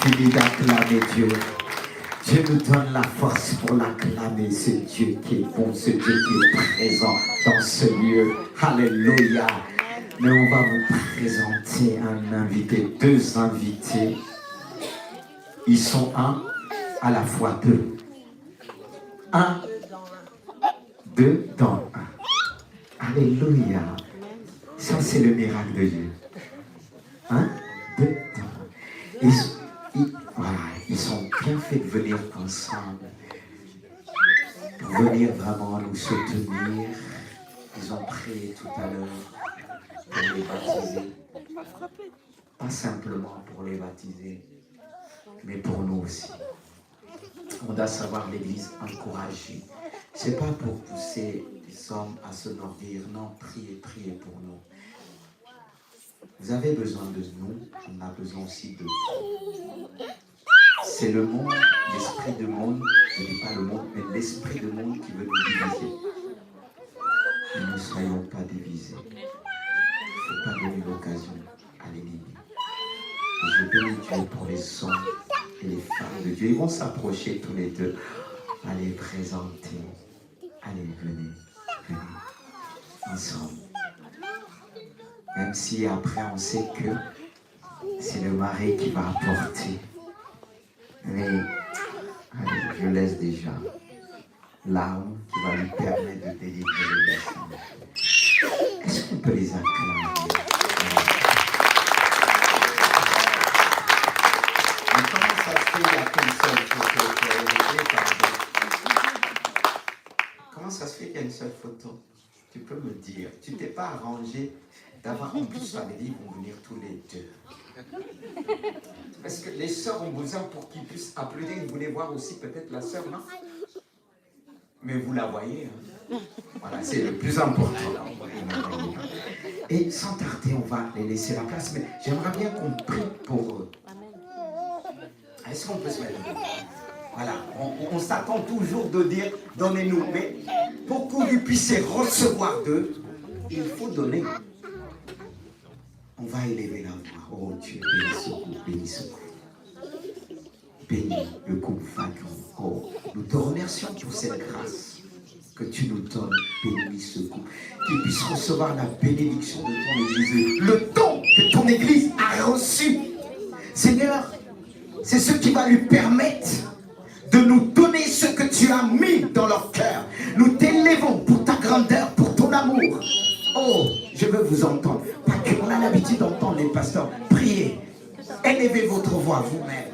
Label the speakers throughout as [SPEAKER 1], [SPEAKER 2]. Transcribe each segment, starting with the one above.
[SPEAKER 1] continue d'acclamer Dieu. Dieu nous donne la force pour l'acclamer, ce Dieu qui est bon, ce Dieu qui est présent dans ce lieu. Alléluia. Mais on va vous présenter un invité, deux invités. Ils sont un, à la fois deux. Un, deux dans un. Alléluia. Ça, c'est le miracle de Dieu. Un, deux dans un. Voilà, ils sont bien faits de venir ensemble. Pour venir vraiment nous soutenir. Ils ont prié tout à l'heure pour les baptiser. Pas simplement pour les baptiser, mais pour nous aussi. On doit savoir l'Église encourager. Ce n'est pas pour pousser les hommes à se nordir. Non, priez, priez pour nous. Vous avez besoin de nous, on a besoin aussi de vous. C'est le monde, l'esprit du monde, je ne dis pas le monde, mais l'esprit du monde qui veut nous diviser. Mais ne soyons pas divisés. Il ne faut pas donner l'occasion à l'ennemi. Je bénis Dieu pour les hommes et les femmes de Dieu. Ils vont s'approcher tous les deux. Allez, présenter. Allez, venez. Venez. Ensemble. Même si après on sait que c'est le mari qui va apporter. Mais allez, je laisse déjà l'arme qui va lui permettre de délivrer le message. Est-ce qu'on peut les acclamer? Mais comment ça se fait, il y a qu'une seule photo? Comment ça se fait qu'il y a une seule photo? Tu peux me dire, tu t'es pas arrangé d'avoir, en plus ça veut dire ils vont venir tous les deux. Parce que les sœurs ont besoin pour qu'ils puissent applaudir, ils voulaient voir aussi peut-être la sœur, non? Mais vous la voyez, hein? Voilà, c'est le plus important. Et sans tarder, on va les laisser la place, mais j'aimerais bien qu'on prie pour eux. Est-ce qu'on peut se mettre? Voilà, on s'attend toujours de dire donnez-nous, mais pour que vous puissiez recevoir d'eux, il faut donner. On va élever la voix. Oh Dieu, bénis ce couple, bénis ce couple. Bénis le couple vagant. Oh, nous te remercions pour cette grâce que tu nous donnes. Bénis ce couple. Qu'ils puissent recevoir la bénédiction de ton Église. Le don que ton Église a reçu. Seigneur, c'est ce qui va lui permettre de nous donner ce que tu as mis dans leur cœur. Nous t'élèvons pour ta grandeur, pour ton amour. Oh, je veux vous entendre. Parce qu'on a l'habitude d'entendre les pasteurs. Priez. Élevez votre voix vous-même.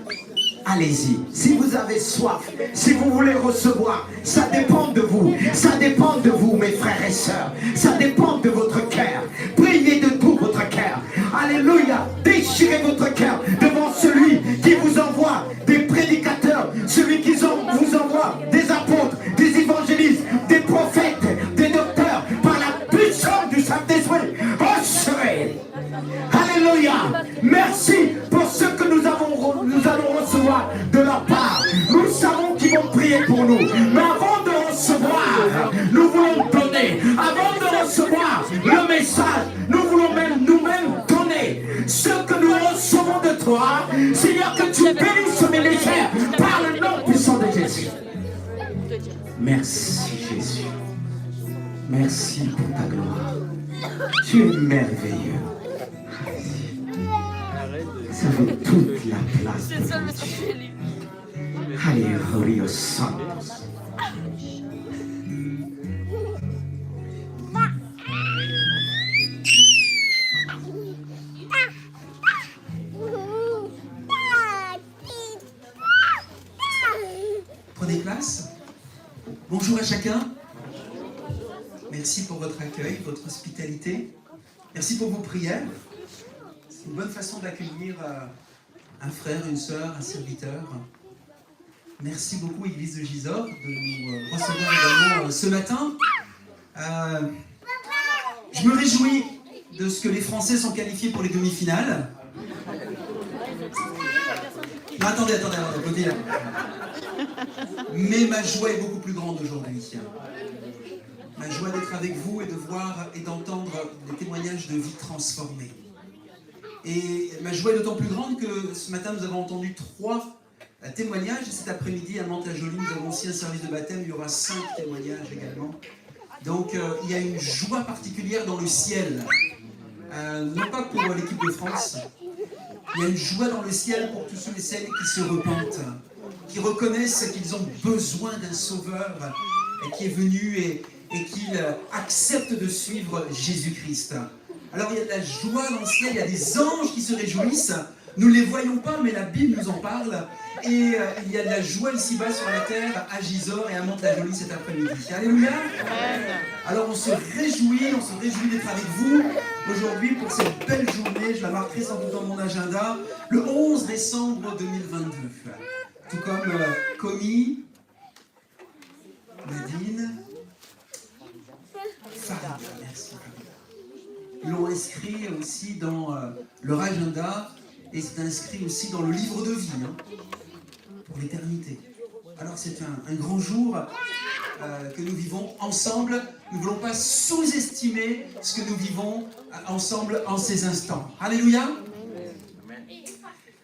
[SPEAKER 1] Allez-y. Si vous avez soif, si vous voulez recevoir, ça dépend de vous. Ça dépend de vous, mes frères et sœurs. Ça dépend de votre cœur. Priez de tout votre cœur. Alléluia. Déchirez votre cœur devant celui qui vous envoie des prédicateurs, celui qui vous envoie des apôtres, des évangélistes, des prophètes, des docteurs, par la puissance du Saint-Esprit. Recevez. Alléluia. Merci pour ce que nous allons recevoir de leur part. Nous savons qu'ils vont prier pour nous. Mais avant de recevoir, nous voulons donner. Avant de recevoir le message, nous voulons même nous-mêmes donner ce que nous recevons de toi. Seigneur, que tu bénisses ce ministère par le nom puissant de Jésus. Merci Jésus. Merci pour ta gloire. Tu es merveilleux. Ça fait toute la place de Dieu. Alléluia Santos.
[SPEAKER 2] Prenez place. Bonjour à chacun. Merci pour votre accueil, votre hospitalité. Merci pour vos prières. C'est une bonne façon d'accueillir un frère, une sœur, un serviteur. Merci beaucoup, Église de Gisors, de nous recevoir également ce matin. Je me réjouis de ce que les Français sont qualifiés pour les demi-finales. Non, attendez, applaudissez là. Mais ma joie est beaucoup plus grande aujourd'hui. Ma joie d'être avec vous et de voir et d'entendre des témoignages de vie transformée. Et ma joie est d'autant plus grande que ce matin, nous avons entendu 3 témoignages. Et cet après-midi, à Mantes-la-Jolie, nous avons aussi un service de baptême. Il y aura 5 témoignages également. Donc, il y a une joie particulière dans le ciel. Non pas pour l'équipe de France. Il y a une joie dans le ciel pour tous ceux et celles qui se repentent, qui reconnaissent qu'ils ont besoin d'un sauveur qui est venu et qu'ils acceptent de suivre Jésus-Christ. Alors il y a de la joie dans le ciel, il y a des anges qui se réjouissent. Nous ne les voyons pas, mais la Bible nous en parle. Et il y a de la joie ici-bas sur la terre, à Gisors et à Mantes-la-Jolie cet après-midi. Alléluia. Alors on se réjouit d'être avec vous aujourd'hui pour cette belle journée. Je la marquerai sans doute dans mon agenda, le 11 décembre 2022. Tout comme Comi, Nadine, Farida, merci. Ils l'ont inscrit aussi dans leur agenda et c'est inscrit aussi dans le livre de vie pour l'éternité. Alors c'est un grand jour que nous vivons ensemble. Nous ne voulons pas sous-estimer ce que nous vivons ensemble en ces instants. Alléluia.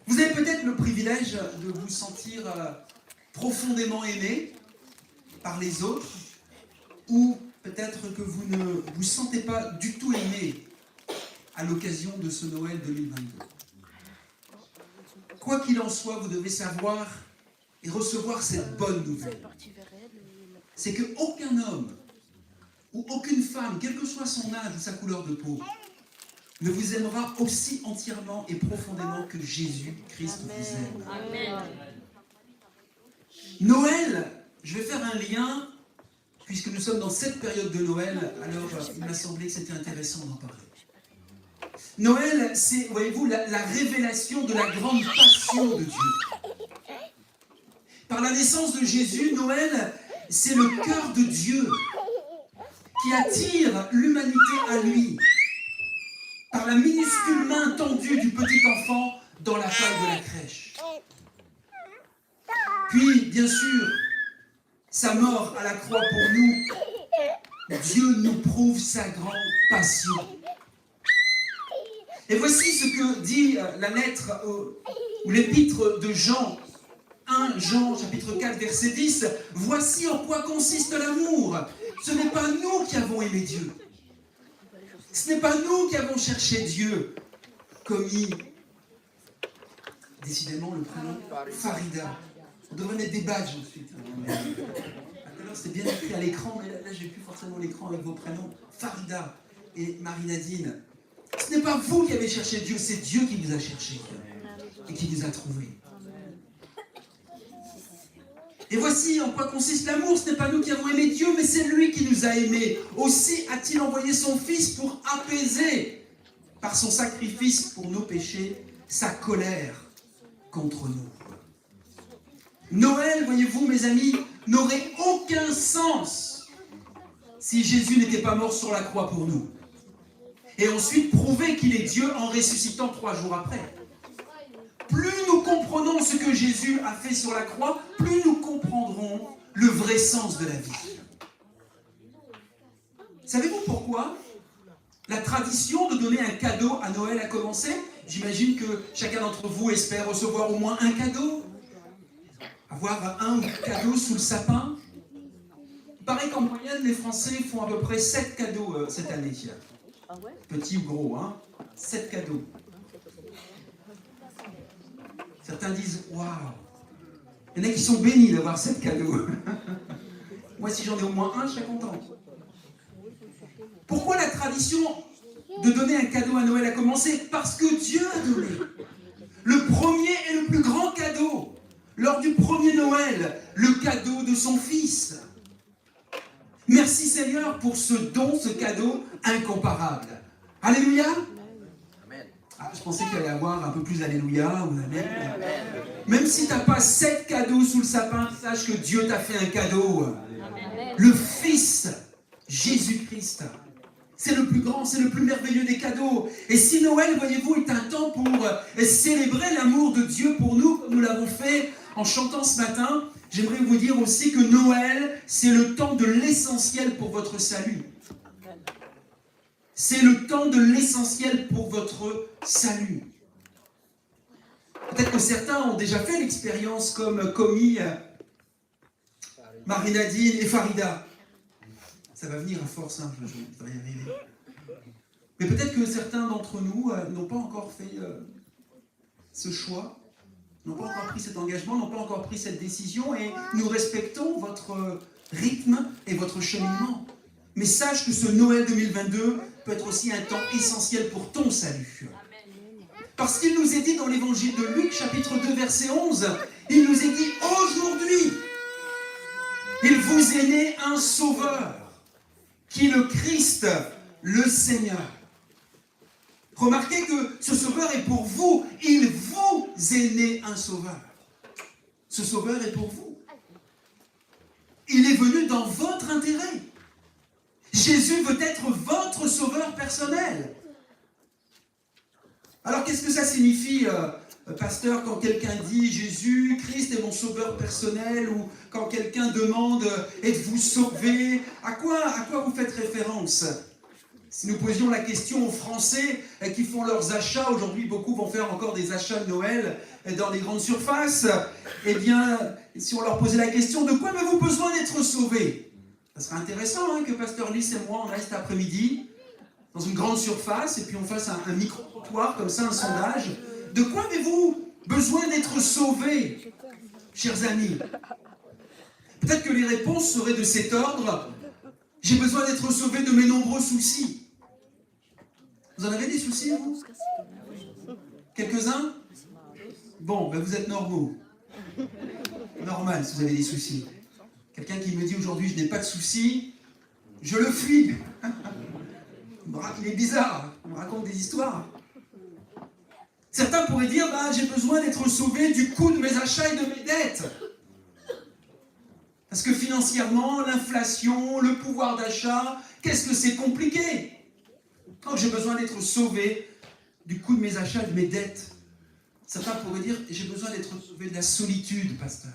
[SPEAKER 2] Vous avez peut-être le privilège de vous sentir profondément aimé par les autres, ou peut-être que vous ne vous sentez pas du tout aimé à l'occasion de ce Noël 2022. Quoi qu'il en soit, vous devez savoir et recevoir cette bonne nouvelle. C'est qu'aucun homme ou aucune femme, quel que soit son âge ou sa couleur de peau, ne vous aimera aussi entièrement et profondément que Jésus-Christ vous aime. Amen. Noël, je vais faire un lien, puisque nous sommes dans cette période de Noël, alors il m'a semblé que c'était intéressant d'en parler. Noël, c'est, voyez-vous, la révélation de la grande passion de Dieu. Par la naissance de Jésus, Noël, c'est le cœur de Dieu qui attire l'humanité à lui, par la minuscule main tendue du petit enfant dans la paille de la crèche. Puis, bien sûr, sa mort à la croix pour nous, Dieu nous prouve sa grande passion. Et voici ce que dit la lettre ou l'épître de Jean, 1 Jean chapitre 4 verset 10. Voici en quoi consiste l'amour. Ce n'est pas nous qui avons aimé Dieu. Ce n'est pas nous qui avons cherché Dieu, comme décidément le prénom Farida. On devrait mettre des badges ensuite. Alors c'était bien écrit à l'écran, mais là j'ai plus forcément l'écran avec vos prénoms. Farida et Marie-Nadine. Ce n'est pas vous qui avez cherché Dieu, c'est Dieu qui vous a cherché et qui vous a trouvé. Et voici en quoi consiste l'amour. Ce n'est pas nous qui avons aimé Dieu, mais c'est lui qui nous a aimés. Aussi a-t-il envoyé son Fils pour apaiser, par son sacrifice pour nos péchés, sa colère contre nous. Noël, voyez-vous, mes amis, n'aurait aucun sens si Jésus n'était pas mort sur la croix pour nous. Et ensuite prouver qu'il est Dieu en ressuscitant 3 jours après. Plus nous comprenons ce que Jésus a fait sur la croix, plus nous comprendrons le vrai sens de la vie. Savez-vous pourquoi la tradition de donner un cadeau à Noël a commencé? J'imagine que chacun d'entre vous espère recevoir au moins un cadeau. Avoir un cadeau sous le sapin. Il paraît qu'en moyenne, les Français font à peu près 7 cadeaux cette année. Petit ou gros, 7 cadeaux. Certains disent, waouh, il y en a qui sont bénis d'avoir 7 cadeaux. Moi, si j'en ai au moins un, je serais content. Pourquoi la tradition de donner un cadeau à Noël a commencé? Parce que Dieu a donné le premier et le plus grand cadeau. Lors du premier Noël, le cadeau de son Fils. Merci Seigneur pour ce don, ce cadeau incomparable. Alléluia. Ah, je pensais qu'il allait y avoir un peu plus Alléluia ou Amen. Même si tu n'as pas 7 cadeaux sous le sapin, sache que Dieu t'a fait un cadeau. Amen. Le Fils, Jésus-Christ. C'est le plus grand, c'est le plus merveilleux des cadeaux. Et si Noël, voyez-vous, est un temps pour célébrer l'amour de Dieu pour nous, comme nous l'avons fait en chantant ce matin, j'aimerais vous dire aussi que Noël, c'est le temps de l'essentiel pour votre salut. C'est le temps de l'essentiel pour votre salut. Peut-être que certains ont déjà fait l'expérience comme Komi, Marie-Nadine et Farida. Ça va venir à force, hein, je vais y arriver. Mais peut-être que certains d'entre nous n'ont pas encore fait ce choix, n'ont pas encore pris cet engagement, n'ont pas encore pris cette décision, et nous respectons votre rythme et votre cheminement. Mais sache que ce Noël 2022 peut être aussi un temps essentiel pour ton salut. Parce qu'il nous est dit dans l'évangile de Luc, chapitre 2, verset 11, il nous est dit aujourd'hui, il vous est né un sauveur, qui est le Christ, le Seigneur. Remarquez que ce sauveur est pour vous, il vous est né un sauveur. Ce sauveur est pour vous. Il est venu dans votre intérêt. Jésus veut être votre sauveur personnel. Alors qu'est-ce que ça signifie, pasteur, quand quelqu'un dit Jésus, Christ est mon sauveur personnel, ou quand quelqu'un demande êtes-vous sauvé? À quoi vous faites référence? Si nous posions la question aux Français qui font leurs achats, aujourd'hui beaucoup vont faire encore des achats de Noël dans les grandes surfaces, eh bien, si on leur posait la question de quoi avez-vous besoin d'être sauvé? Ça serait intéressant que pasteur Lys et moi on aille cet après-midi dans une grande surface et puis on fasse un micro-trottoir, comme ça, un sondage. De quoi avez-vous besoin d'être sauvé, chers amis? Peut-être que les réponses seraient de cet ordre. J'ai besoin d'être sauvé de mes nombreux soucis. Vous en avez des soucis, vous? Quelques-uns? Bon, ben vous êtes normaux. Normal si vous avez des soucis. Quelqu'un qui me dit aujourd'hui je n'ai pas de soucis, je le fuis. Il est bizarre, on me raconte des histoires. Certains pourraient dire j'ai besoin d'être sauvé du coût de mes achats et de mes dettes. Parce que financièrement, l'inflation, le pouvoir d'achat, qu'est-ce que c'est compliqué? Donc j'ai besoin d'être sauvé du coût de mes achats et de mes dettes. Certains pourraient dire j'ai besoin d'être sauvé de la solitude, pasteur.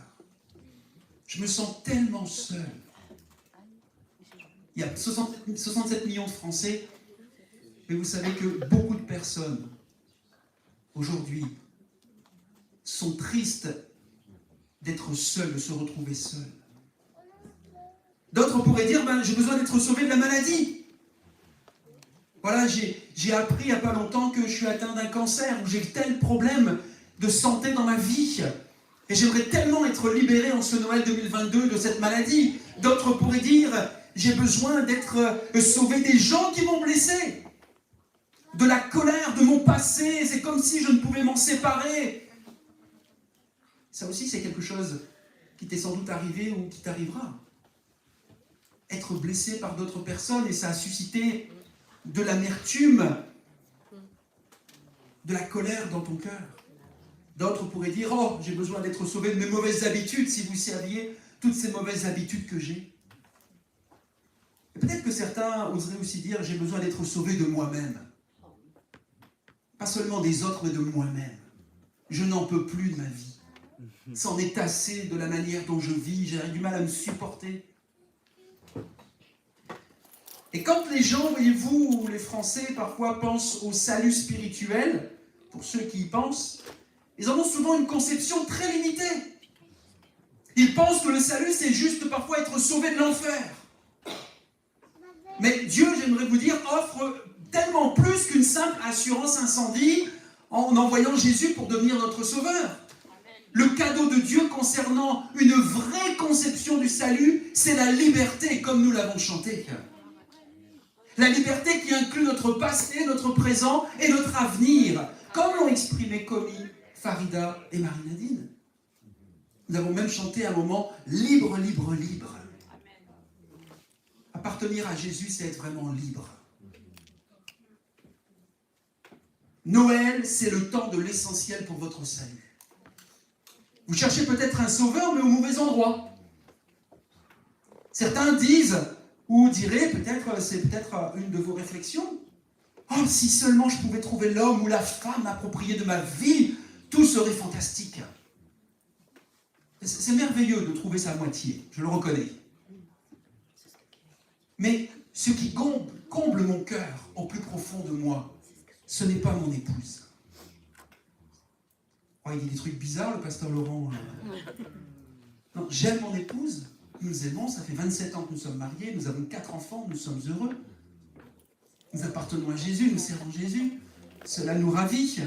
[SPEAKER 2] Je me sens tellement seul. Il y a 67 millions de Français, mais vous savez que beaucoup de personnes, aujourd'hui, sont tristes d'être seules, de se retrouver seules. D'autres pourraient dire, j'ai besoin d'être sauvé de la maladie. Voilà, j'ai appris il n'y a pas longtemps que je suis atteint d'un cancer, ou j'ai tel problème de santé dans ma vie. Et j'aimerais tellement être libéré en ce Noël 2022 de cette maladie. D'autres pourraient dire, j'ai besoin d'être sauvé des gens qui m'ont blessé. De la colère, de mon passé, c'est comme si je ne pouvais m'en séparer. Ça aussi, c'est quelque chose qui t'est sans doute arrivé ou qui t'arrivera. Être blessé par d'autres personnes, et ça a suscité de l'amertume, de la colère dans ton cœur. D'autres pourraient dire, j'ai besoin d'être sauvé de mes mauvaises habitudes, si vous saviez toutes ces mauvaises habitudes que j'ai. Et peut-être que certains oseraient aussi dire, j'ai besoin d'être sauvé de moi-même. Pas seulement des autres, mais de moi-même. Je n'en peux plus de ma vie. C'en est assez de la manière dont je vis, j'ai du mal à me supporter. Et quand les gens, voyez-vous, les Français, parfois pensent au salut spirituel, pour ceux qui y pensent, ils en ont souvent une conception très limitée. Ils pensent que le salut, c'est juste parfois être sauvé de l'enfer. Mais Dieu, j'aimerais vous dire, offre tellement plus qu'une simple assurance incendie en envoyant Jésus pour devenir notre sauveur. Le cadeau de Dieu concernant une vraie conception du salut, c'est la liberté, comme nous l'avons chanté. La liberté qui inclut notre passé, notre présent et notre avenir, comme l'ont exprimé Komi, Farida et Marie-Nadine. Nous avons même chanté un moment libre, libre, libre. Appartenir à Jésus, c'est être vraiment libre. Noël, c'est le temps de l'essentiel pour votre salut. Vous cherchez peut-être un sauveur, mais au mauvais endroit. Certains disent, ou diraient, c'est peut-être une de vos réflexions, si seulement je pouvais trouver l'homme ou la femme appropriée de ma vie, tout serait fantastique. C'est merveilleux de trouver sa moitié, je le reconnais. Mais ce qui comble mon cœur au plus profond de moi, ce n'est pas mon épouse. Oh, il dit des trucs bizarres, le pasteur Laurent. Non, j'aime mon épouse, nous nous aimons, ça fait 27 ans que nous sommes mariés, nous avons 4 enfants, nous sommes heureux. Nous appartenons à Jésus, nous servons Jésus. Cela nous ravit.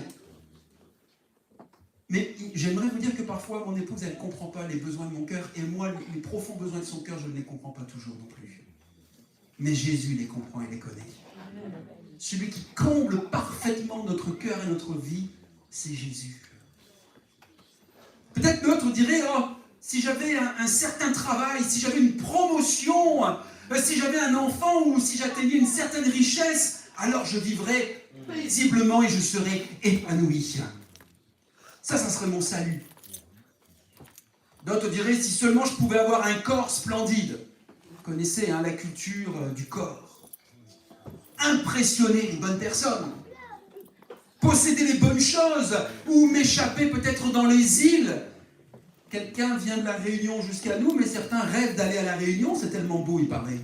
[SPEAKER 2] Mais j'aimerais vous dire que parfois, mon épouse, elle ne comprend pas les besoins de mon cœur, et moi, les profonds besoins de son cœur, je ne les comprends pas toujours non plus. Mais Jésus les comprend et les connaît. Celui qui comble parfaitement notre cœur et notre vie, c'est Jésus. Peut-être d'autres diraient, oh, si j'avais un certain travail, si j'avais une promotion, si j'avais un enfant ou si j'atteignais une certaine richesse, alors je vivrais paisiblement et je serais épanoui. Ça serait mon salut. D'autres diraient, si seulement je pouvais avoir un corps splendide. Vous connaissez la culture du corps. Impressionner les bonnes personnes. Posséder les bonnes choses. Ou m'échapper peut-être dans les îles. Quelqu'un vient de la Réunion jusqu'à nous, mais certains rêvent d'aller à la Réunion. C'est tellement beau, il paraît.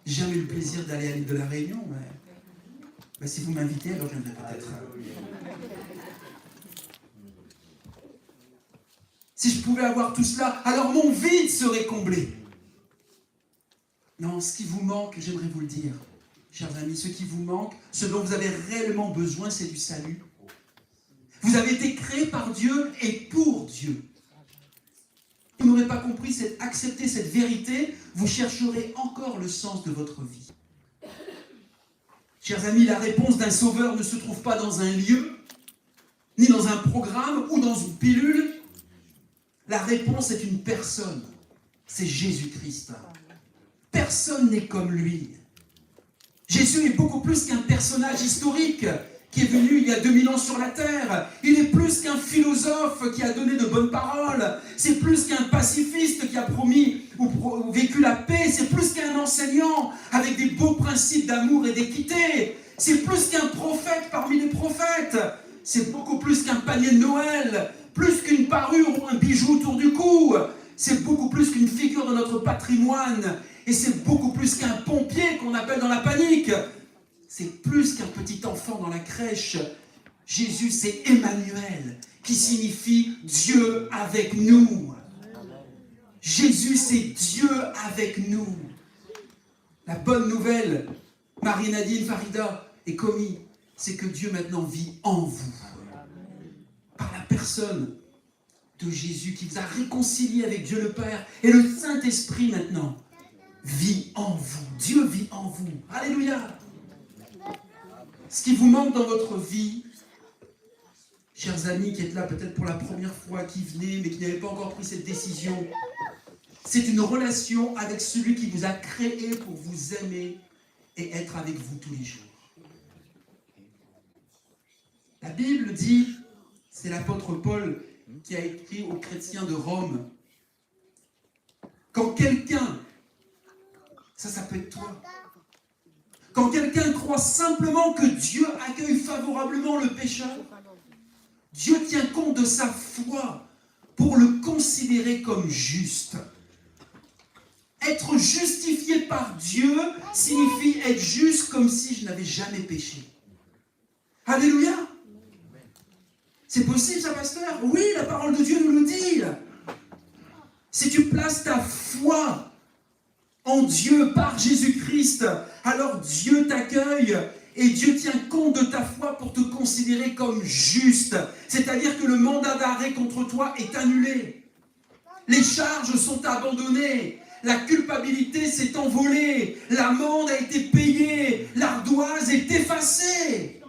[SPEAKER 2] J'ai jamais eu le plaisir d'aller à l'île de la Réunion, mais si vous m'invitez, alors je viendrai peut-être. Si je pouvais avoir tout cela, alors mon vide serait comblé. Non, ce qui vous manque, j'aimerais vous le dire, chers amis, ce qui vous manque, ce dont vous avez réellement besoin, c'est du salut. Vous avez été créés par Dieu et pour Dieu. Si vous n'aurez pas compris, accepté cette vérité, vous chercherez encore le sens de votre vie. Chers amis, la réponse d'un sauveur ne se trouve pas dans un lieu, ni dans un programme ou dans une pilule. La réponse est une personne, c'est Jésus-Christ. Personne n'est comme lui. Jésus est beaucoup plus qu'un personnage historique qui est venu il y a 2000 ans sur la terre. Il est plus qu'un philosophe qui a donné de bonnes paroles. C'est plus qu'un pacifiste qui a promis ou vécu la paix. C'est plus qu'un enseignant avec des beaux principes d'amour et d'équité. C'est plus qu'un prophète parmi les prophètes. C'est beaucoup plus qu'un panier de Noël. Plus qu'une parure ou un bijou autour du cou. C'est beaucoup plus qu'une figure de notre patrimoine. Et c'est beaucoup plus qu'un pompier qu'on appelle dans la panique. C'est plus qu'un petit enfant dans la crèche. Jésus, c'est Emmanuel, qui signifie Dieu avec nous. Jésus, c'est Dieu avec nous. La bonne nouvelle, Marie-Nadine, Farida et Komi, c'est que Dieu maintenant vit en vous. Par la personne de Jésus qui vous a réconcilié avec Dieu le Père. Et le Saint-Esprit maintenant vit en vous. Dieu vit en vous. Alléluia. Ce qui vous manque dans votre vie, chers amis qui êtes là peut-être pour la première fois, qui venez mais qui n'avez pas encore pris cette décision, c'est une relation avec celui qui vous a créé pour vous aimer et être avec vous tous les jours. La Bible dit, c'est l'apôtre Paul qui a écrit aux chrétiens de Rome, quand quelqu'un, ça peut être toi, quand quelqu'un croit simplement que Dieu accueille favorablement le pécheur, Dieu tient compte de sa foi pour le considérer comme juste. Être justifié par Dieu signifie être juste comme si je n'avais jamais péché. Alléluia. C'est possible ça, pasteur? Oui, la parole de Dieu nous le dit. Si tu places ta foi en Dieu par Jésus-Christ, alors Dieu t'accueille et Dieu tient compte de ta foi pour te considérer comme juste. C'est-à-dire que le mandat d'arrêt contre toi est annulé. Les charges sont abandonnées. La culpabilité s'est envolée. L'amende a été payée. L'ardoise est effacée.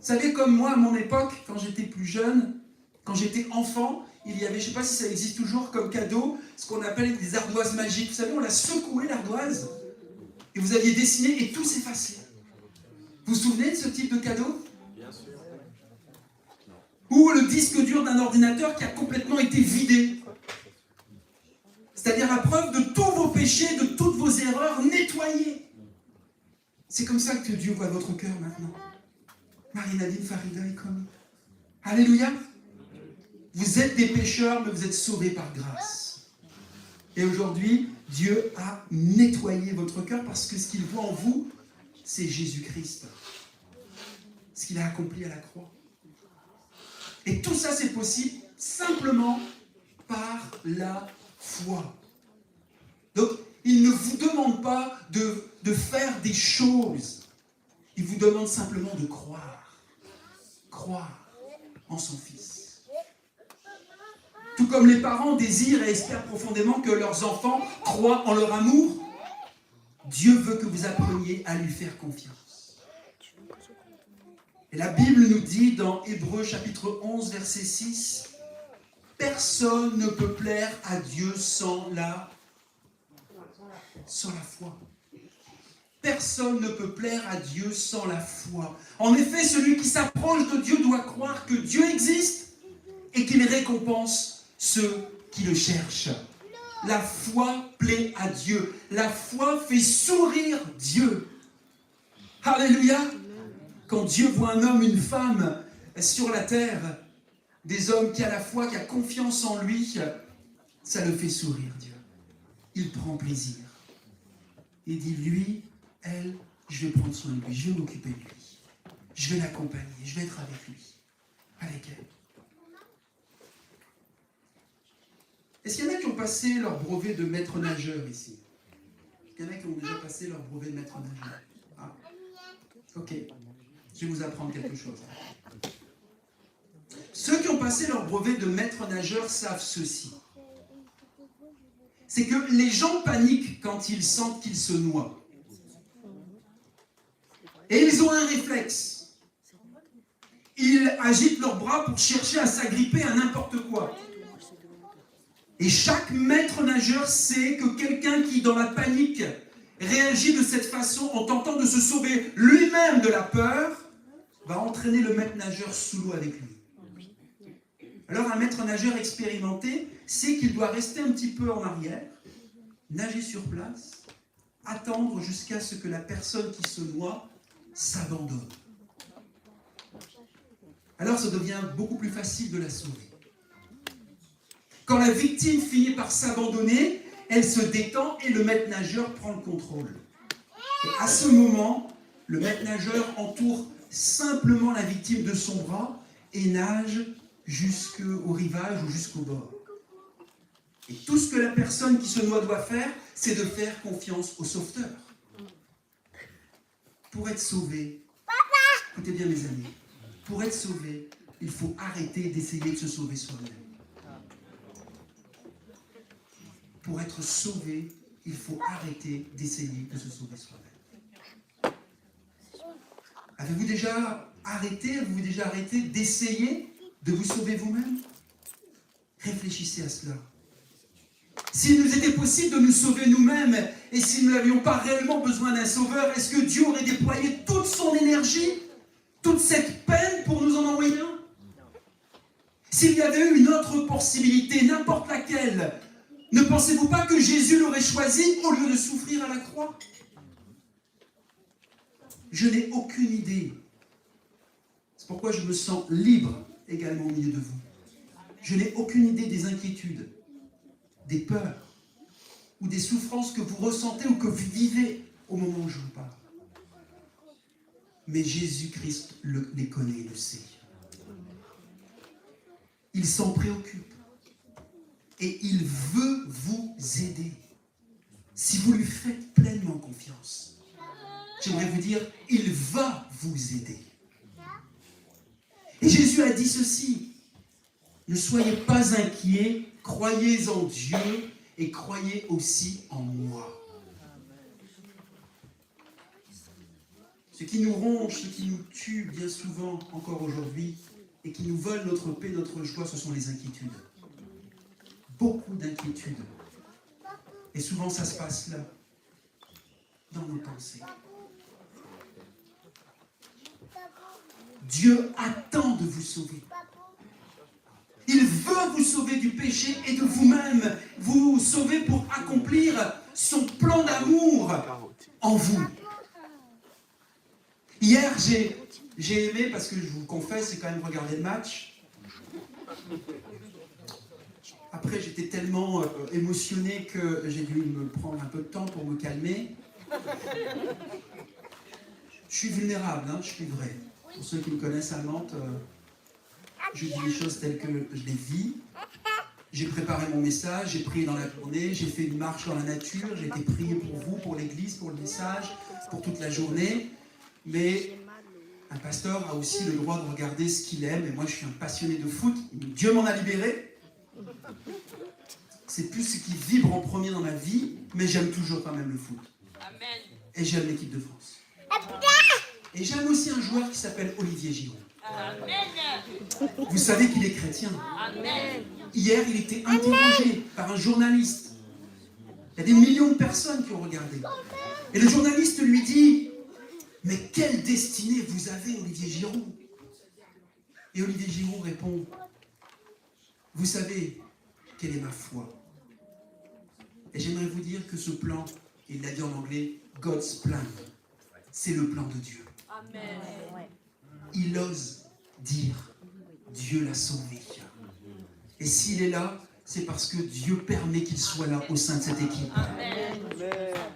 [SPEAKER 2] Vous savez, comme moi, à mon époque, quand j'étais plus jeune, quand j'étais enfant, il y avait, je ne sais pas si ça existe toujours comme cadeau, ce qu'on appelle des ardoises magiques. Vous savez, on la secouait, l'ardoise, et vous aviez dessiné et tout s'effaçait. Vous vous souvenez de ce type de cadeau? Bien sûr. Ou le disque dur d'un ordinateur qui a complètement été vidé. C'est-à-dire la preuve de tous vos péchés, de toutes vos erreurs nettoyées. C'est comme ça que Dieu voit votre cœur maintenant. Marie-Nadine, Farida et Komi. Alléluia. Vous êtes des pécheurs, mais vous êtes sauvés par grâce. Et aujourd'hui, Dieu a nettoyé votre cœur parce que ce qu'il voit en vous, c'est Jésus-Christ. Ce qu'il a accompli à la croix. Et tout ça, c'est possible simplement par la foi. Donc, il ne vous demande pas de faire des choses. Il vous demande simplement de croire. Croire en son Fils. Tout comme les parents désirent et espèrent profondément que leurs enfants croient en leur amour, Dieu veut que vous appreniez à lui faire confiance. Et la Bible nous dit dans Hébreux chapitre 11, verset 6, « Personne ne peut plaire à Dieu sans la foi. » Personne ne peut plaire à Dieu sans la foi. En effet, celui qui s'approche de Dieu doit croire que Dieu existe et qu'il récompense ceux qui le cherchent. La foi plaît à Dieu. La foi fait sourire Dieu. Alléluia. Quand Dieu voit un homme, une femme sur la terre, des hommes qui a la foi, qui a confiance en lui, ça le fait sourire Dieu. Il prend plaisir. Il dit, lui, elle, je vais prendre soin de lui, je vais m'occuper de lui. Je vais l'accompagner, je vais être avec lui, avec elle. Est-ce qu'il y en a qui ont passé leur brevet de maître nageur ici? Est-ce qu'il y en a qui ont déjà passé leur brevet de maître nageur? Ah, ok. Je vais vous apprendre quelque chose. Ceux qui ont passé leur brevet de maître nageur savent ceci. C'est que les gens paniquent quand ils sentent qu'ils se noient. Et ils ont un réflexe. Ils agitent leurs bras pour chercher à s'agripper à n'importe quoi. Et chaque maître nageur sait que quelqu'un qui, dans la panique, réagit de cette façon en tentant de se sauver lui-même de la peur, va entraîner le maître nageur sous l'eau avec lui. Alors un maître nageur expérimenté sait qu'il doit rester un petit peu en arrière, nager sur place, attendre jusqu'à ce que la personne qui se noie s'abandonne. Alors ça devient beaucoup plus facile de la sauver. Quand la victime finit par s'abandonner, elle se détend et le maître nageur prend le contrôle. Et à ce moment, le maître nageur entoure simplement la victime de son bras et nage jusqu'au rivage ou jusqu'au bord. Et tout ce que la personne qui se noie doit faire, c'est de faire confiance au sauveteur. Pour être sauvé, écoutez bien mes amis, pour être sauvé, il faut arrêter d'essayer de se sauver soi-même. Pour être sauvé, il faut arrêter d'essayer de se sauver soi-même. Avez-vous déjà arrêté d'essayer de vous sauver vous-même? Réfléchissez à cela. S'il nous était possible de nous sauver nous-mêmes, et si nous n'avions pas réellement besoin d'un sauveur, est-ce que Dieu aurait déployé toute son énergie, toute cette peine pour nous en envoyer un? S'il y avait eu une autre possibilité, n'importe laquelle, ne pensez-vous pas que Jésus l'aurait choisi au lieu de souffrir à la croix? Je n'ai aucune idée. C'est pourquoi je me sens libre également au milieu de vous. Je n'ai aucune idée des inquiétudes, des peurs ou des souffrances que vous ressentez ou que vous vivez au moment où je vous parle. Mais Jésus-Christ les connaît et le sait. Il s'en préoccupe. Et il veut vous aider. Si vous lui faites pleinement confiance, j'aimerais vous dire, il va vous aider. Et Jésus a dit ceci, ne soyez pas inquiets, croyez en Dieu et croyez aussi en moi. Ce qui nous ronge, ce qui nous tue bien souvent encore aujourd'hui et qui nous vole notre paix, notre joie, ce sont les inquiétudes. Beaucoup d'inquiétudes. Et souvent, ça se passe là, dans nos pensées. Dieu attend de vous sauver. Il veut vous sauver du péché et de vous-même, vous sauver pour accomplir son plan d'amour en vous. Hier, j'ai aimé, parce que je vous confesse, c'est quand même regarder le match. Après, j'étais tellement émotionné que j'ai dû me prendre un peu de temps pour me calmer. Je suis vulnérable, hein, je suis vrai. Pour ceux qui me connaissent à Nantes, je dis les choses telles que je les vis. J'ai préparé mon message, j'ai prié dans la journée, j'ai fait une marche dans la nature, j'ai été prié pour vous, pour l'église, pour le message, pour toute la journée. Mais un pasteur a aussi le droit de regarder ce qu'il aime. Et moi, je suis un passionné de foot. Dieu m'en a libéré. C'est plus ce qui vibre en premier dans ma vie, mais j'aime toujours quand même le foot.
[SPEAKER 3] Amen.
[SPEAKER 2] Et j'aime l'équipe de France. Et j'aime aussi un joueur qui s'appelle Olivier Giroud.
[SPEAKER 3] Amen.
[SPEAKER 2] Vous savez qu'il est chrétien.
[SPEAKER 3] Amen.
[SPEAKER 2] Hier, il était interrogé par un journaliste. Il y a des millions de personnes qui ont regardé. Et le journaliste lui dit, « Mais quelle destinée vous avez, Olivier Giroud ?» Et Olivier Giroud répond, « Vous savez quelle est ma foi. » Et j'aimerais vous dire que ce plan, il l'a dit en anglais, « God's plan », c'est le plan de Dieu.
[SPEAKER 3] Amen.
[SPEAKER 2] Il ose dire, Dieu l'a sauvé. Et s'il est là, c'est parce que Dieu permet qu'il soit là au sein de cette équipe.
[SPEAKER 3] Amen.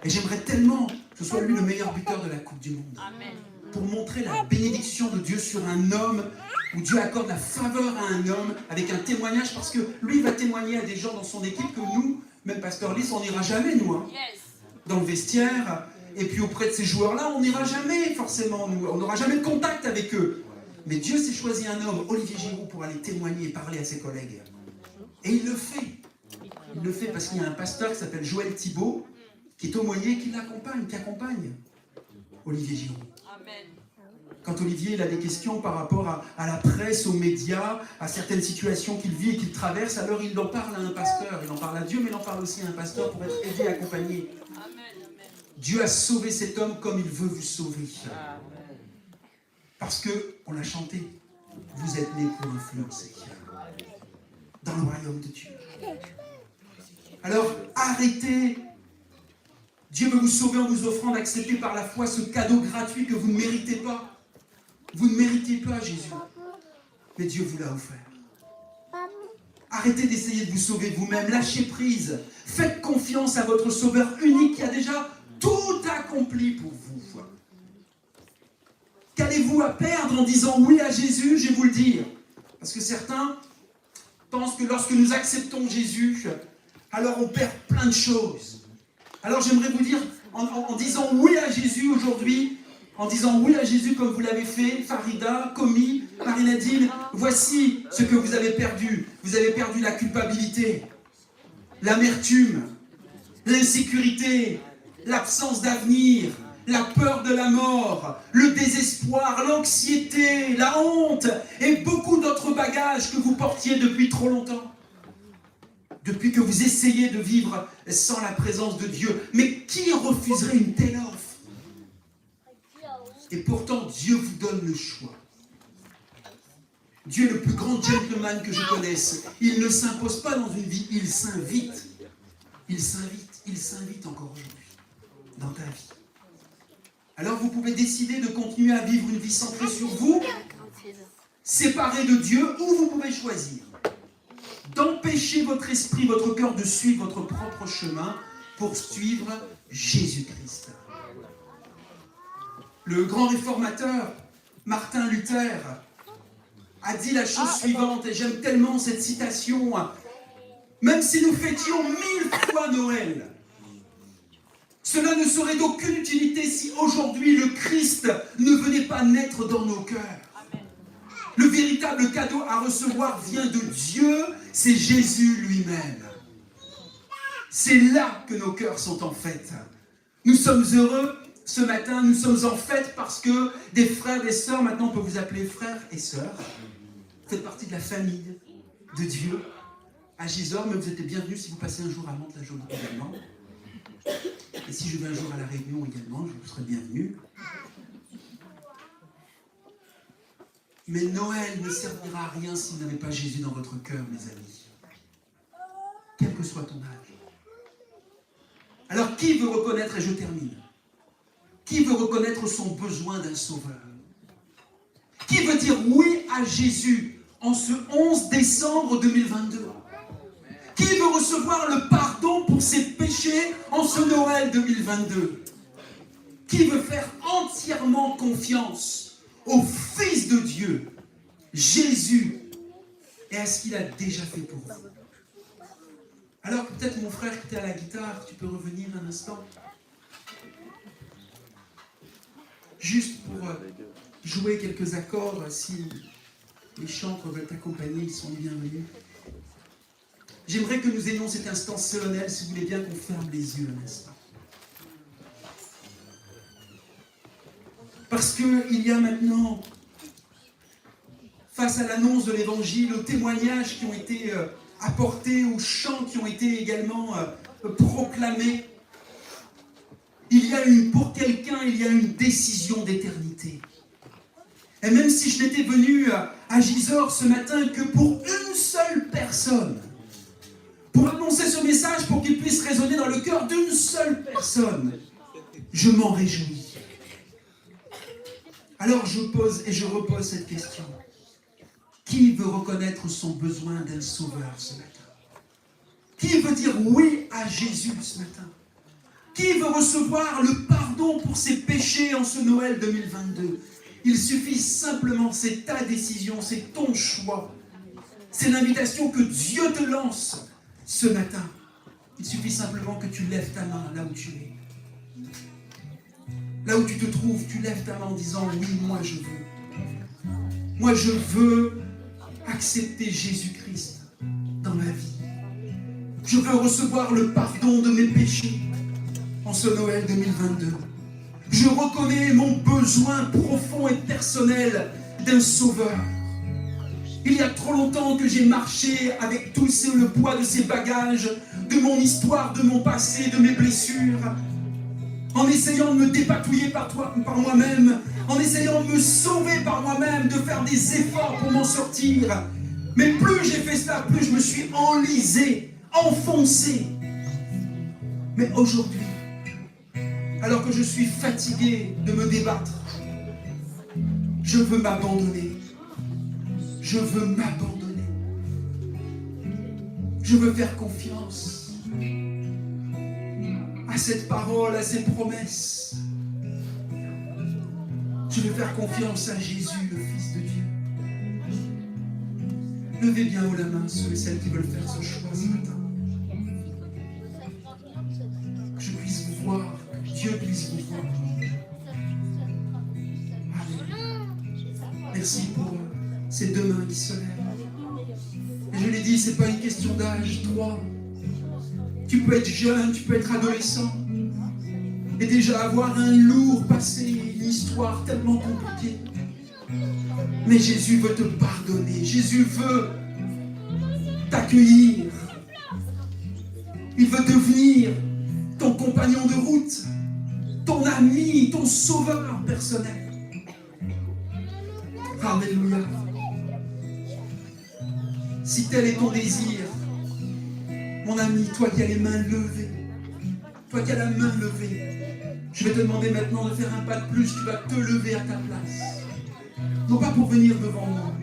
[SPEAKER 2] Et j'aimerais tellement que ce soit lui le meilleur buteur de la Coupe du Monde.
[SPEAKER 3] Amen.
[SPEAKER 2] Pour montrer la bénédiction de Dieu sur un homme, où Dieu accorde la faveur à un homme avec un témoignage, parce que lui va témoigner à des gens dans son équipe que nous, même Pasteur Lys, on n'ira jamais, nous. Hein,
[SPEAKER 3] Yes.
[SPEAKER 2] dans le vestiaire, et puis auprès de ces joueurs-là, on n'ira jamais forcément, nous. On n'aura jamais de contact avec eux. Mais Dieu s'est choisi un homme, Olivier Giroud, pour aller témoigner et parler à ses collègues. Et il le fait. Il le fait parce qu'il y a un pasteur qui s'appelle Joël Thibault, qui est aumônier, qui l'accompagne, qui accompagne Olivier Giroud.
[SPEAKER 3] Amen.
[SPEAKER 2] Quand Olivier il a des questions par rapport à la presse, aux médias, à certaines situations qu'il vit et qu'il traverse, alors il en parle à un pasteur, il en parle à Dieu, mais il en parle aussi à un pasteur pour être aidé, accompagné.
[SPEAKER 3] Amen.
[SPEAKER 2] Dieu a sauvé cet homme comme il veut vous sauver.
[SPEAKER 3] Amen.
[SPEAKER 2] Parce qu'on l'a chanté. Vous êtes nés pour influencer dans le royaume de Dieu. Alors arrêtez. Dieu veut vous sauver en vous offrant d'accepter par la foi ce cadeau gratuit que vous ne méritez pas. Vous ne méritez pas Jésus. Mais Dieu vous l'a offert. Arrêtez d'essayer de vous sauver vous-même. Lâchez prise. Faites confiance à votre Sauveur unique qui a déjà tout accompli pour vous. Qu'allez-vous à perdre en disant oui à Jésus? Je vais vous le dire. Parce que certains pensent que lorsque nous acceptons Jésus, alors on perd plein de choses. Alors j'aimerais vous dire, en disant oui à Jésus aujourd'hui, en disant oui à Jésus comme vous l'avez fait, Farida, Komi, Marie-Nadine, voici ce que vous avez perdu. Vous avez perdu la culpabilité, l'amertume, l'insécurité, l'absence d'avenir, la peur de la mort, le désespoir, l'anxiété, la honte et beaucoup d'autres bagages que vous portiez depuis trop longtemps. Depuis que vous essayez de vivre sans la présence de Dieu. Mais qui refuserait une telle offre? Et pourtant, Dieu vous donne le choix. Dieu est le plus grand gentleman que je connaisse. Il ne s'impose pas dans une vie, il s'invite. Il s'invite encore aujourd'hui dans ta vie. Alors vous pouvez décider de continuer à vivre une vie centrée sur vous, séparée de Dieu, ou vous pouvez choisir d'empêcher votre esprit, votre cœur de suivre votre propre chemin pour suivre Jésus-Christ. Le grand réformateur Martin Luther a dit la chose suivante, et j'aime tellement cette citation, même si nous fêtions 1000 fois Noël, cela ne serait d'aucune utilité si aujourd'hui le Christ ne venait pas naître dans nos cœurs. Le véritable cadeau à recevoir vient de Dieu, c'est Jésus lui-même. C'est là que nos cœurs sont en fête. Nous sommes heureux ce matin, nous sommes en fête parce que des frères, des sœurs, maintenant on peut vous appeler frères et sœurs, vous faites partie de la famille de Dieu à Gisors, mais vous êtes les bienvenus si vous passez un jour à Mantes la journée également. Et si je vais un jour à la Réunion également, je vous serai bienvenu. Mais Noël ne servira à rien si vous n'avez pas Jésus dans votre cœur, mes amis. Quel que soit ton âge. Alors, qui veut reconnaître, et je termine, qui veut reconnaître son besoin d'un sauveur? Qui veut dire oui à Jésus en ce 11 décembre 2022? Qui veut recevoir le pardon pour ses péchés en ce Noël 2022? Qui veut faire entièrement confiance au Fils de Dieu, Jésus, et à ce qu'il a déjà fait pour vous. Alors peut-être mon frère qui est à la guitare, tu peux revenir un instant. Juste pour jouer quelques accords, si les chantres veulent t'accompagner, ils sont les bienvenus. J'aimerais que nous ayons cet instant solennel, si vous voulez bien qu'on ferme les yeux un instant. Parce qu'il y a maintenant, face à l'annonce de l'Évangile, aux témoignages qui ont été apportés, aux chants qui ont été également proclamés, pour quelqu'un, il y a une décision d'éternité. Et même si je n'étais venu à Gisors ce matin que pour une seule personne, pour annoncer ce message, pour qu'il puisse résonner dans le cœur d'une seule personne, je m'en réjouis. Alors je pose et je repose cette question. Qui veut reconnaître son besoin d'un sauveur ce matin? Qui veut dire oui à Jésus ce matin? Qui veut recevoir le pardon pour ses péchés en ce Noël 2022? Il suffit simplement, c'est ta décision, c'est ton choix. C'est l'invitation que Dieu te lance ce matin. Il suffit simplement que tu lèves ta main là où tu es. Là où tu te trouves, tu lèves ta main en disant « Oui, moi je veux. Moi je veux accepter Jésus-Christ dans ma vie. Je veux recevoir le pardon de mes péchés en ce Noël 2022. Je reconnais mon besoin profond et personnel d'un sauveur. Il y a trop longtemps que j'ai marché avec tout le poids de ces bagages, de mon histoire, de mon passé, de mes blessures, en essayant de me dépatouiller par moi-même, en essayant de me sauver par moi-même, de faire des efforts pour m'en sortir. Mais plus j'ai fait cela, plus je me suis enlisé, enfoncé. Mais aujourd'hui, alors que je suis fatigué de me débattre, je veux m'abandonner. Je veux m'abandonner. Je veux faire confiance à cette parole, à ces promesses. Je veux faire confiance à Jésus, le Fils de Dieu. Levez bien haut la main ceux et celles qui veulent faire ce choix ce matin. Que je puisse vous voir, que Dieu puisse vous voir. Amen. Merci pour ces deux mains qui se lèvent. Et je l'ai dit, ce n'est pas une question d'âge, 3. Tu peux être jeune, tu peux être adolescent et déjà avoir un lourd passé, une histoire tellement compliquée. Mais Jésus veut te pardonner. Jésus veut t'accueillir. Il veut devenir ton compagnon de route, ton ami, ton sauveur personnel. Alléluia. Si tel est ton désir, mon ami, toi qui as les mains levées, toi qui as la main levée, je vais te demander maintenant de faire un pas de plus. Tu vas te lever à ta place. Non pas pour venir devant moi.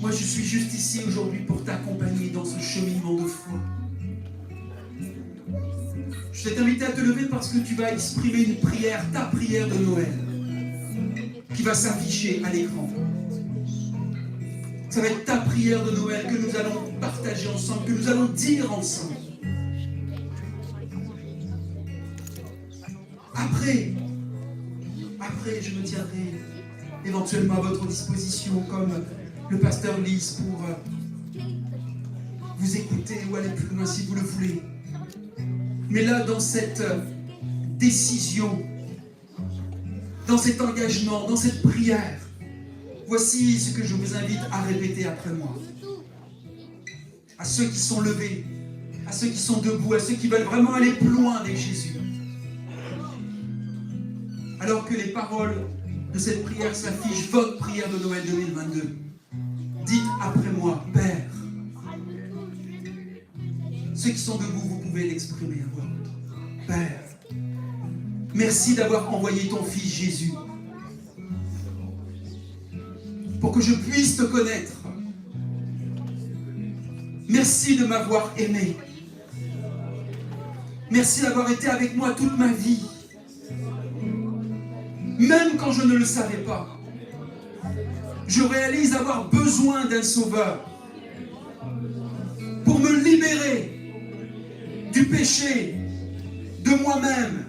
[SPEAKER 2] Moi, je suis juste ici aujourd'hui pour t'accompagner dans ce cheminement de foi. Je vais t'inviter à te lever parce que tu vas exprimer une prière, ta prière de Noël, qui va s'afficher à l'écran. Ça va être ta prière de Noël que nous allons partager ensemble, que nous allons dire ensemble. Après, je me tiendrai éventuellement à votre disposition comme le pasteur Lise pour vous écouter ou aller plus loin si vous le voulez. Mais là, dans cette décision, dans cet engagement, dans cette prière, voici ce que je vous invite à répéter après moi. À ceux qui sont levés, à ceux qui sont debout, à ceux qui veulent vraiment aller plus loin avec Jésus. Alors que les paroles de cette prière s'affichent, votre prière de Noël 2022, dites après moi, Père. Ceux qui sont debout, vous pouvez l'exprimer à voix haute. Père, merci d'avoir envoyé ton Fils Jésus pour que je puisse te connaître. Merci de m'avoir aimé. Merci d'avoir été avec moi toute ma vie. Même quand je ne le savais pas. je réalise avoir besoin d'un sauveur pour me libérer du péché, de moi-même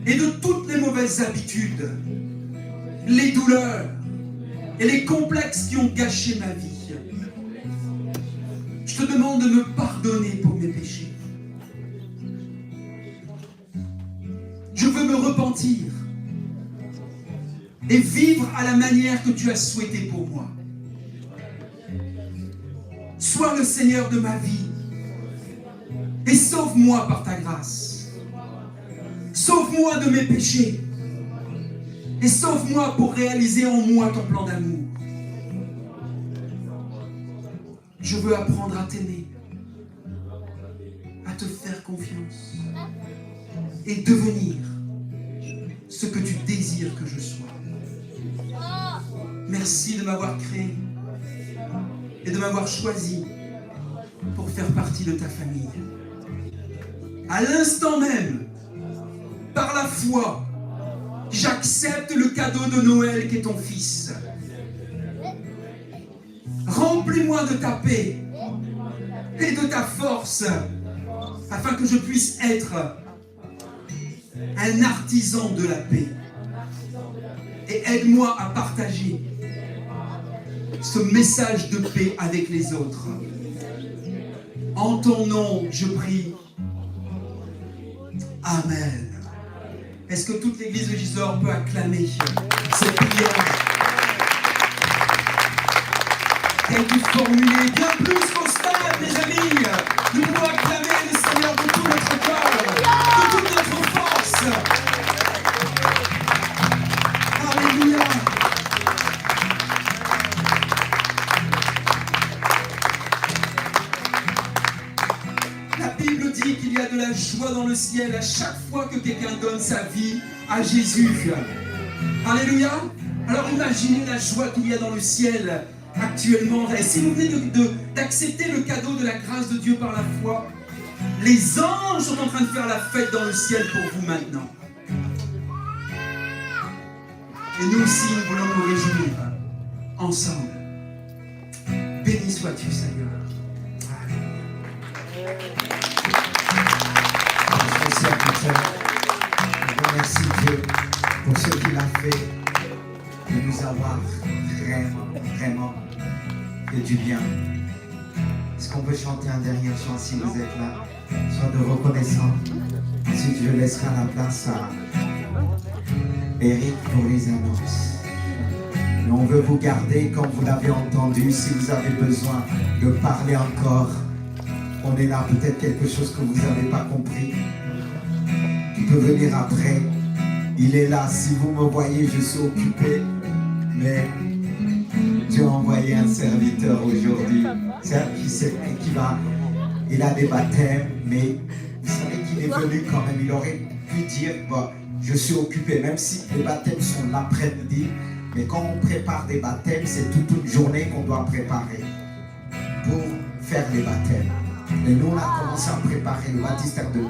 [SPEAKER 2] et de toutes les mauvaises habitudes, les douleurs et les complexes qui ont gâché ma vie. Je te demande de me pardonner pour mes péchés. Je veux me repentir et vivre à la manière que tu as souhaité pour moi. Sois le Seigneur de ma vie et sauve-moi par ta grâce. Sauve-moi de mes péchés et sauve-moi pour réaliser en moi ton plan d'amour. Je veux apprendre à t'aimer, à te faire confiance et devenir ce que tu désires que je sois. Merci de m'avoir créé et de m'avoir choisi pour faire partie de ta famille. À l'instant même, par la foi, j'accepte le cadeau de Noël qui est ton Fils. Remplis-moi de ta paix et de ta force afin que je puisse être un artisan de la paix. Et aide-moi à partager ce message de paix avec les autres. En ton nom, je prie. Amen. Est-ce que toute l'église de Gisors peut acclamer cette prière qui a été formulée bien plus qu'au stade, mes amis? Nous pouvons acclamer le Seigneur de tout notre cœur, de toute notre force. Alléluia. La Bible dit qu'il y a de la joie dans le ciel à chaque fois que quelqu'un donne sa vie à Jésus. Alléluia. Alors imaginez la joie qu'il y a dans le ciel actuellement. Et si vous venez d'accepter le cadeau de la grâce de Dieu par la foi, les anges sont en train de faire la fête dans le ciel pour vous maintenant. Et nous aussi, nous voulons nous réjouir ensemble. Béni sois-tu, Seigneur.
[SPEAKER 1] Je remercie Dieu pour ce qu'il a fait de nous avoir vraiment fait du bien. Est-ce qu'on peut chanter un dernier chant si vous êtes là? Chant de reconnaissance. Ensuite, je laisserai la place à Eric pour les annonces. Mais on veut vous garder comme vous l'avez entendu. Si vous avez besoin de parler encore, on est là, peut-être quelque chose que vous n'avez pas compris. Il peut venir après. Il est là. Si vous me voyez, je suis occupé. Mais Dieu a envoyé un serviteur aujourd'hui. Il a des baptêmes, mais vous savez qu'il est venu quand même. Il aurait pu dire, bon, je suis occupé, même si les baptêmes sont l'après-midi. Mais quand on prépare des baptêmes, c'est toute une journée qu'on doit préparer pour faire les baptêmes. Et nous, on a commencé à préparer le baptistère depuis